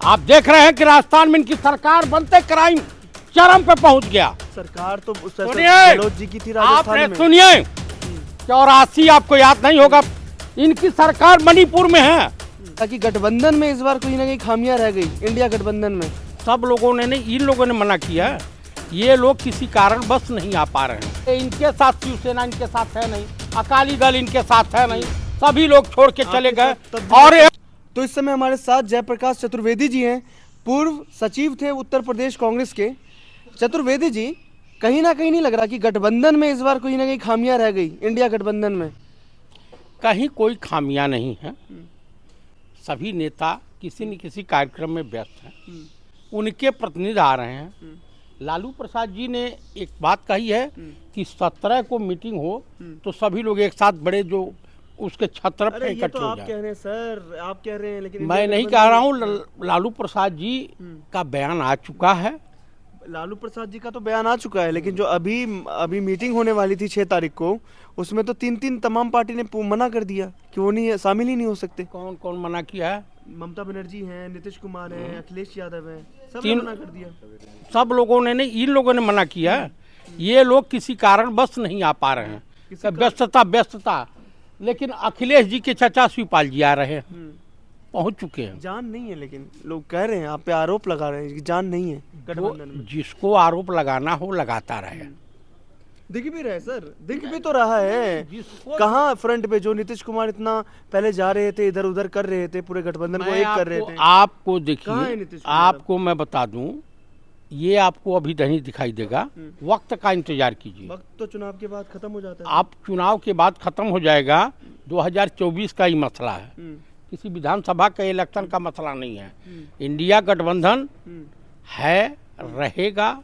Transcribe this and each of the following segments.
आप देख रहे हैं कि राजस्थान में इनकी सरकार बनते क्राइम चरम पे पहुंच गया। सरकार तो सुनिए, गहलोत जी की थी राजस्थान आपने में। सुनिए 84 आपको याद नहीं होगा, इनकी सरकार मणिपुर में है। ताकि गठबंधन में इस बार कोई ना कहीं खामियां रह गई, इंडिया गठबंधन में। सब लोगों ने नहीं, इन लोगों ने मना किया है। ये लोग किसी कारण बस नहीं आ पा रहे हैं। इनके साथ शिवसेना इनके साथ है नहीं, अकाली दल इनके साथ है नहीं, सभी लोग छोड़ के चले गए। और तो इस समय हमारे साथ जयप्रकाश चतुर्वेदी जी हैं, पूर्व सचिव थे उत्तर प्रदेश कांग्रेस के। चतुर्वेदी जी, कहीं ना कहीं नहीं लग रहा कि गठबंधन में इस बार कोई ना कहीं खामियां रह गई, इंडिया गठबंधन में? कहीं कोई खामियां नहीं है। सभी नेता किसी न किसी कार्यक्रम में व्यस्त हैं, उनके प्रतिनिधि आ रहे हैं। लालू प्रसाद जी ने एक बात कही है कि 17 को मीटिंग हो तो सभी लोग एक साथ बड़े जो उसके छत्र पे इकट्ठे हो आप जाए। कह रहे हैं सर, आप कह रहे हैं, लेकिन मैं नहीं कह रहा हूँ, लालू प्रसाद जी का बयान आ चुका है। लालू प्रसाद जी का तो बयान आ चुका है, लेकिन जो अभी मीटिंग होने वाली थी 6 तारीख को, उसमें तो तीन तमाम पार्टी ने मना कर दिया कि वो नहीं, शामिल ही नहीं हो सकते। कौन कौन मना किया है? ममता बनर्जी हैं, नीतीश कुमार हैं, अखिलेश यादव हैं, सब तीन- मना कर दिया। सब लोगों ने नहीं, इन लोगों ने मना किया है। ये लोग किसी कारण बस नहीं आ पा रहे हैं, व्यस्तता। लेकिन अखिलेश जी के चाचा शिवपाल जी आ रहे हैं, पहुंच चुके हैं। जान नहीं है, लेकिन लोग कह रहे हैं, आप पे आरोप लगा रहे हैं कि जान नहीं है गठबंधन में। जिसको आरोप लगाना हो लगाता रहे। दिख भी रहे सर, दिख भी तो रहा है। जिसको कहाँ फ्रंट पे जो नीतीश कुमार इतना पहले जा रहे थे, इधर उधर कर रहे थे, पूरे गठबंधन को एक कर रहे थे। आपको कहाँ है देखिए, नीतीश कुमार? आपको मैं बता दूं, ये आपको अभी नहीं दिखाई देगा। वक्त का इंतजार कीजिए। वक्त तो चुनाव के बाद खत्म हो जाता है। आप चुनाव के बाद खत्म हो जाएगा। 2024 का ही मसला है, किसी विधानसभा का इलेक्शन का मसला नहीं है। इंडिया गठबंधन है, रहेगा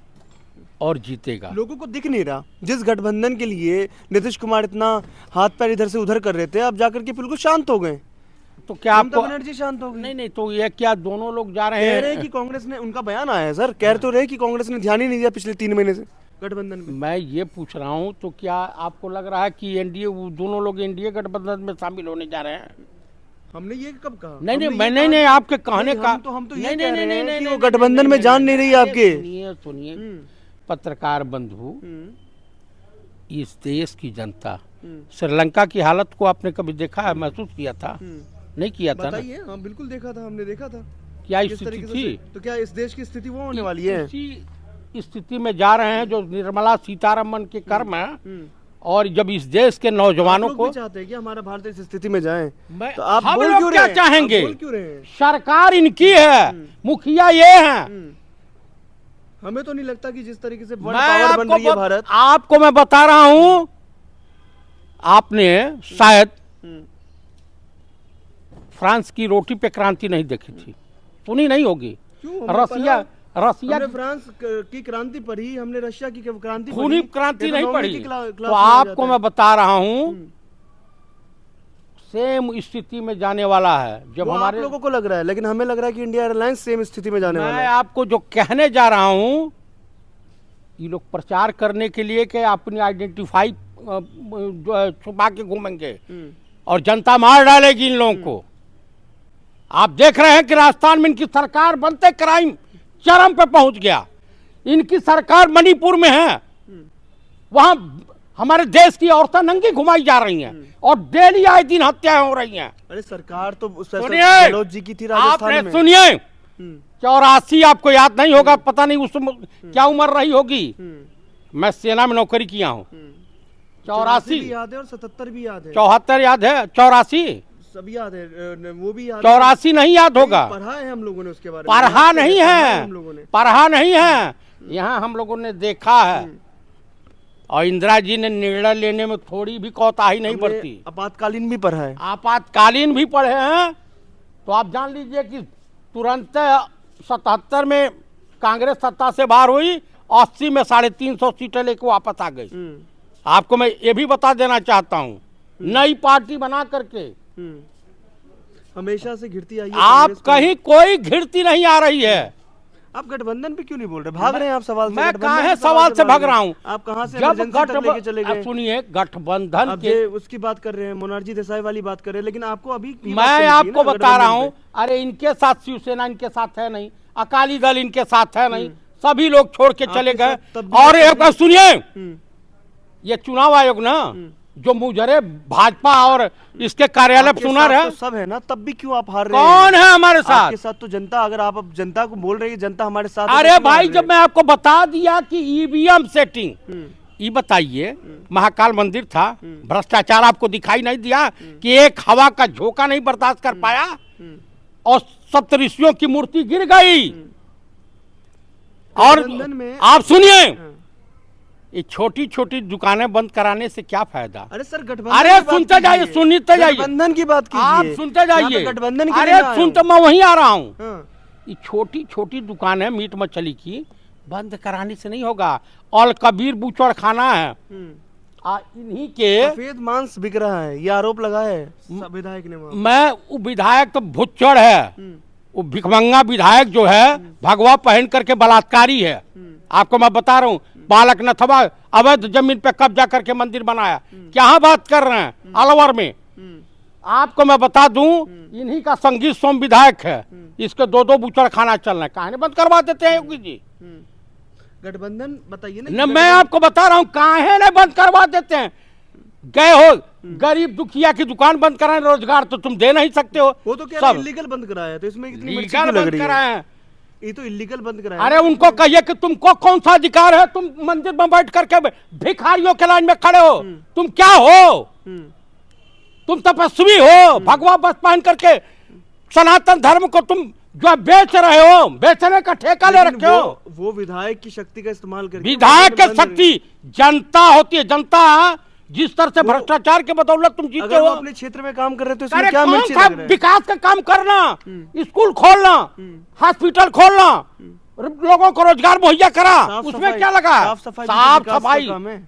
और जीतेगा। लोगों को दिख नहीं रहा, जिस गठबंधन के लिए नीतीश कुमार इतना हाथ पैर इधर से उधर कर रहे थे, अब जाकर के बिल्कुल शांत हो गए। तो क्या ममता आपको बनर्जी शांत हो गई। नहीं नहीं, तो ये क्या दोनों लोग जा रहे कह रहे हैं? हैं कि कांग्रेस ने, उनका बयान आया है सर, कह तो रहे कि कांग्रेस ने ध्यान ही नहीं दिया पिछले 3 महीने से गठबंधन में। मैं ये पूछ रहा हूँ, तो क्या आपको लग रहा है कि एनडीए, दोनों लोग एनडीए गठबंधन में शामिल होने जा रहे हैं? हमने ये कब कहा? नहीं नहीं, हमने मैं ये नहीं कहा नहीं, कि- आपके कहने नहीं, का हम तो ये नहीं कह नहीं रहे नहीं हैं नहीं कि नहीं, वो गठबंधन में जान नहीं रही आपके। सुनिए, पत्रकार बंधु, इस देश की जनता, श्रीलंका की हालत को आपने कभी देखा है, महसूस किया था? नहीं किया था ना? बताइए। हाँ बिल्कुल देखा था, हमने देखा था। क्या किस स्थिति तरीके थी? से, तो क्या इस देश की स्थिति वो होने वाली है? इसी स्थिति में जा रहे हैं जो निर्मला सीतारमन के कर्म है। और जब इस देश के नौजवानों को चाहते हैं कि हमारा भारत इस स्थिति में जाए, मैं, तो आप हम बोल लोग क्यों क्या रहे हैं? चाहेंगे? आप बोल क्यों रहे हैं? सरकार इनकी है, मुखिया ये है। हमें तो नहीं लगता कि जिस तरीके से वर्ल्ड मैं पावर बन रही है भारत। आपको मैं बता रहा हूं, आपने शायद फ्रांस की रोटी पे क्रांति नहीं देखी थी, सुनी नहीं होगी। क्यों? रसिया हमने फ्रांस की क्रांति पढ़ी, हमने रशिया की क्रांति खूनी पढ़ी, क्रांति ये तो नहीं नौवीं पड़ी। की क्लास तो में आ आपको जाता मैं है। बता रहा हूं, सेम स्थिति में जाने वाला है। जब वो हमारे आप लोगों को लग रहा है, लेकिन हमें लग रहा है कि इंडिया एयरलाइंस सेम स्थिति में जाने वाला मैं है। आपको जो कहने जा रहा हूं, ये लोग प्रचार करने के लिए कि अपनी आइडेंटिफाई जो है छुपा के घूमेंगे और जनता मार डालेगी इन लोगों को। आप देख रहे हैं कि राजस्थान में इनकी सरकार बनते क्राइम चरम पे पहुंच गया। इनकी सरकार मणिपुर में है, वहां हमारे देश की औरतें नंगी घुमाई जा रही हैं और डेली आए दिन हत्याएं हो रही हैं। अरे सरकार तो सुनिए, गहलोत जी की थी राजस्थान आपने में। सुनिए 84 आपको याद नहीं होगा, पता नहीं उस क्या उम्र रही होगी। मैं सेना में नौकरी किया हूँ। 84 भी याद है और 77 भी याद है, 74 याद है, 84 सभी याद है, वो भी याद है। 84 नहीं याद होगा? पढ़ा है हम लोगों ने उसके बारे में। पढ़ा नहीं है, हम लोगों ने। पढ़ा नहीं है, यहाँ हम लोगों ने देखा है। और इंदिरा जी ने निर्णय लेने में थोड़ी भी कोताही नहीं हमने बरती। आपातकालीन भी पढ़ा है। आपातकालीन भी पढ़े हैं। तो आप जान लीजिए कि तुरंत 77 में कांग्रेस सत्ता से बाहर हुई, 80 में 350 सीटें लेकर वापस आ गई। आपको मैं ये भी बता देना चाहता हूँ, नई पार्टी बना करके हमेशा से घिरती आई है आप कांग्रेस को। कहीं कोई घिरती नहीं आ रही है। आप गठबंधन पे क्यों नहीं बोल रहे? भाग रहे हैं आप सवाल से। मैं गठबंधन कहाँ के है सवाल से भाग रहा हूँ? आप कहाँ से जब इमरजेंसी तक लेके चले गए? सुनिए, गठबंधन अब के ये उसकी बात कर रहे हैं, मोनार्जी देसाई वाली बात कर रहे हैं, लेकिन आपको अभी की बात मैं करनी आपको थी ना बता रहा गठबंधन हूँ, अरे इनके साथ शिवसेना इनके साथ है नहीं, अकाली दल इनके साथ है नहीं, सभी लोग छोड़ के चले आपके गए। साथ तब भी और एक बात सुनिए, पे। ये चुनाव आयोग ना जो मुजरे भाजपा और इसके कार्यालय आपके सुनर साथ है, तो सब है ना, तब भी क्यों आप हार रहे हैं? कौन है हमारे साथ? आपके साथ तो जनता, अगर आप अब जनता को बोल रही है जनता हमारे साथ है, तो अरे क्यों हार भाई, रहे जब मैं आपको बता दिया कि ईवीएम सेटिंग, हैं? ये बताइए, महाकाल मंदिर था, भ्रष्टाचार आपको दिखाई नहीं दिया कि एक हवा का झोंका नहीं बर्दाश्त कर पाया और सप्तऋषियों की मूर्ति गिर गई। और गठबंधन में आप सुनिए, ये छोटी छोटी दुकानें बंद कराने से क्या फायदा? अरे सर, गठबंधन अरे की बात सुनते जाइए, कीजिए। सुनते जाइए, गठबंधन की बात कीजिए। आप सुनते जाइए। यहाँ पे गठबंधन के अरे लिए ना आया सुनते, हूँ। मैं वहीं आ रहा हूँ। हाँ। ये छोटी छोटी दुकानें मीट मछली की बंद कराने से नहीं होगा। और कबीर बूचड़ खाना है, इन्हीं के सफेद मांस बिक रहा है, ये आरोप लगा है सब विधायक ने वहाँ। मैं वो विधायक तो भुच्चड़ है, वो भिखमंगा विधायक जो है भगवा पहन करके बलात्कारी है। आपको मैं बता रहा हूँ, बालक नथवा अवैध जमीन पे कब्जा करके मंदिर बनाया। क्या बात कर रहे हैं? अलवर में आपको मैं बता दूं, इन्हीं का संगीत सोम विधायक है, इसके दो दो बूचड़ खाना चल रहे हैं। कहानी बंद करवा देते हैं योगी जी। गठबंधन बताइए ना। न, मैं आपको बता रहा हूँ, काहे नहीं बंद करवा देते हैं? गए हो गरीब दुखिया की दुकान बंद कराए, रोजगार तो तुम दे नहीं सकते हो। वो तो क्या सब इलीगल बंद कराया है, तो इसमें कितनी मिर्ची लीगल क्यों लग बंद रही है? कराए हैं। ये तो इलीगल बंद कराया अरे है। उनको कहिए कि तुमको कौन सा अधिकार है, तुम मंदिर में बैठ करके भिखारियों के लाइन में खड़े हो? तुम क्या हो? तुम तपस्वी हो, भगवा बस पहन करके सनातन धर्म को तुम जो बेच रहे हो, बेचने का ठेका ले लेकिन रखे हो। वो विधायक की शक्ति का इस्तेमाल करके विधायक के मंदिर बंद शक्ति जनता होती है। जनता जिस तरह से भ्रष्टाचार के बदौलत तुम जीते अगर वो हो। अपने क्षेत्र में काम कर रहे हैं, तो इसमें अरे क्या कौन मिर्ची सा लग रहा है? विकास का काम करना, स्कूल खोलना, हॉस्पिटल खोलना, लोगों को रोजगार मुहैया करा, साफ उसमें सफाई- क्या लगा? साफ सफाई साफ विकास का सफाई, काम है।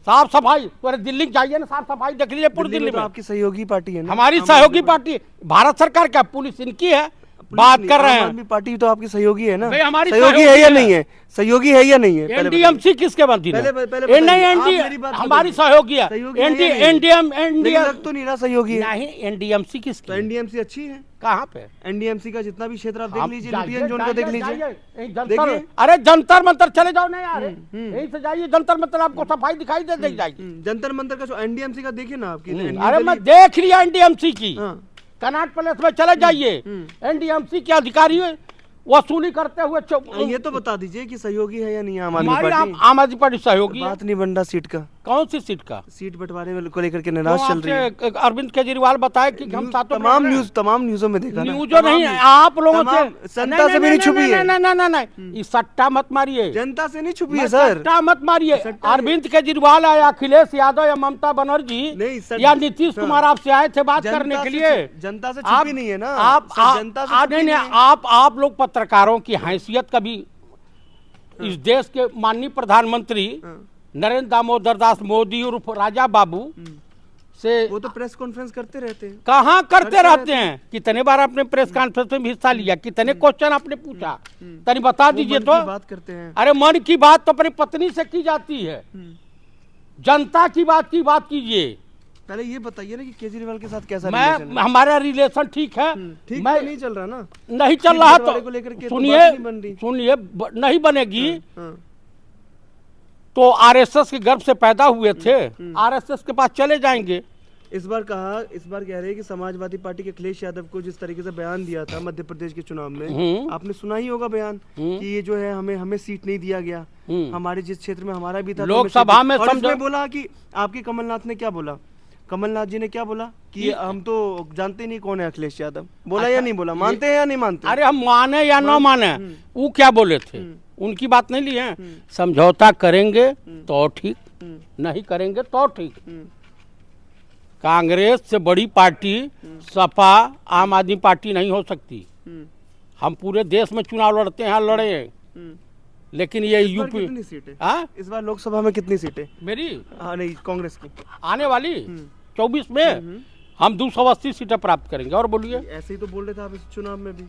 साफ सफाई। पूरे दिल्ली जाइए ना, साफ सफाई देख लीजिए पूरी दिल्ली दिल्ली में तो में। आपकी सहयोगी पार्टी है ना, हमारी आम सहयोगी आदमी पार्टी भारत सरकार का, पुलिस इनकी है, पुलिस बात नहीं, कर रहे आम हैं। आदमी पार्टी तो आपकी सहयोगी है ना। भाई हमारी सहयोगी है सहयोगी या है। नहीं है? सहयोगी है या नहीं है? पहले बताइए। एनडीएमसी किसके बनती है? पहले नहीं, बताइए, आप एनडी मेरी बात हमारी बताइए। सहयोगी है। सहयोगी है या नहीं है? एनडीएम लेकिन लग तो नहीं रहा सहयोगी है। नहीं, एनडीएमसी तो किसकी? एनडीएमसी अच्छी है। कहाँ पे? एनडीएमसी का जितना भी क्षेत्र आप देख आप लीजिए, जाइए, लुटियन जोन को देख जाइए, लीजिए। जाइए, जंतर, देखिए। अरे जंतर मंतर चले जाओ ना यार, यहीं से जाइए जंतर मंतर, आपको सफाई दिखाई दे जाएगी। जंतर मंतर का जो एनडीएमसी का देखिए ना आपकी अरे मैं देख लिया एनडीएमसी की, हाँ। कनाट पैलेस में चले जाइए, एनडीएमसी के अधिकारी वसूली करते हुए ये तो बता दीजिए कि सहयोगी है या नहीं आम आदमी हमारी पार्टी? आम आदमी पार्टी सहयोगी है। बात नहीं बन रहा सीट का। कौन सी सीट का? सीट बंटवारे को लेकर के नाराज चल रही है। आपसे अरविंद केजरीवाल बताए कि हम सातों तमाम न्यूज़ों में देखा ना। न्यूज़ों नहीं, आप लोगों तमाम से जनता से भी नहीं छुपी है। नहीं, ये सट्टा मत मारिए, जनता से नहीं छुपी है सर। सट्टा मत मारिए। सट्टा अरविंद केजरीवाल या अखिलेश यादव या ममता बनर्जी नहीं, या नीतीश कुमार आपसे आए थे बात करने के लिए। जनता से आप- छुपी नहीं है ना। आप सर, जनता से छुपी नहीं, नहीं है। आप लोग पत्रकारों की हैसियत कभी इस देश के माननीय प्रधानमंत्री नरेंद्र दामोदर दास मोदी उर्फ राजा बाबू से वो तो प्रेस कॉन्फ्रेंस करते रहते हैं। कहाँ करते रहते हैं? कितने बार आपने प्रेस कॉन्फ्रेंस में हिस्सा लिया? कितने क्वेश्चन आपने पूछा? तनी बता दीजिए मन तो। की बात करते हैं। अरे मन की बात तो अपनी पत्नी से की जाती है, जनता की बात कीजिए। पहले ये बताइए ना कि केजरीवाल के साथ कैसा मैं रिलेशन है? हमारा रिलेशन ठीक है, ठीक मैं तो नहीं चल रहा ना। नहीं चल सीट रहा बंटवारे तो को लेकर के तो सुनिए, बात नहीं बन रही। सुनिए, नहीं बनेगी हाँ। तो आरएसएस के गर्भ से पैदा हुए थे, आरएसएस के पास चले जाएंगे। इस बार कह रहे हैं कि समाजवादी पार्टी के अखिलेश यादव को जिस तरीके से बयान दिया था मध्य प्रदेश के चुनाव में, आपने सुना ही होगा बयान कि ये जो है हमें सीट नहीं दिया गया, हमारे जिस क्षेत्र में हमारा भी था तो लोकसभा हमें में सीट- और समझो- इसमें बोला कि आपके कमलनाथ ने क्या बोला, कमलनाथ जी ने क्या बोला कि हम तो जानते नहीं कौन है अखिलेश यादव। बोला या नहीं बोला? मानते हैं या नहीं मानते? अरे हम माने या न माने, वो क्या बोले थे, उनकी बात नहीं ली है। समझौता करेंगे तो ठीक, नहीं करेंगे तो ठीक। कांग्रेस से बड़ी पार्टी सपा आम आदमी पार्टी नहीं हो सकती। हम पूरे देश में चुनाव लड़ते हैं, लड़े, लेकिन ये इस बार यूपी कितनी सीटें? हाँ इस बार लोकसभा में कितनी सीटें? मेरी हाँ नहीं, कांग्रेस की आने वाली 24 में हम 280 सीटें प्राप्त करेंगे। और बोलिए, ऐसे ही तो बोल रहे थे आप इस चुनाव में भी।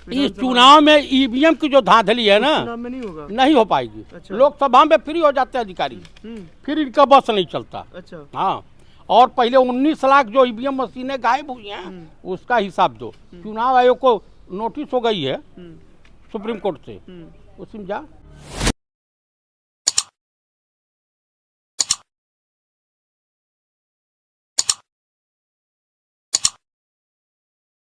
इस चुनाव में ईवीएम की जो धांधली है ना, चुनाव में नहीं होगा। नहीं हो पाएगी। अच्छा। लोकसभा में फ्री हो जाते हैं अधिकारी, फिर इनका बस नहीं चलता। अच्छा। हाँ, और पहले 19 लाख जो ईवीएम मशीनें गायब हुई हैं उसका हिसाब दो। चुनाव आयोग को नोटिस हो गई है सुप्रीम कोर्ट से, उसमें जा।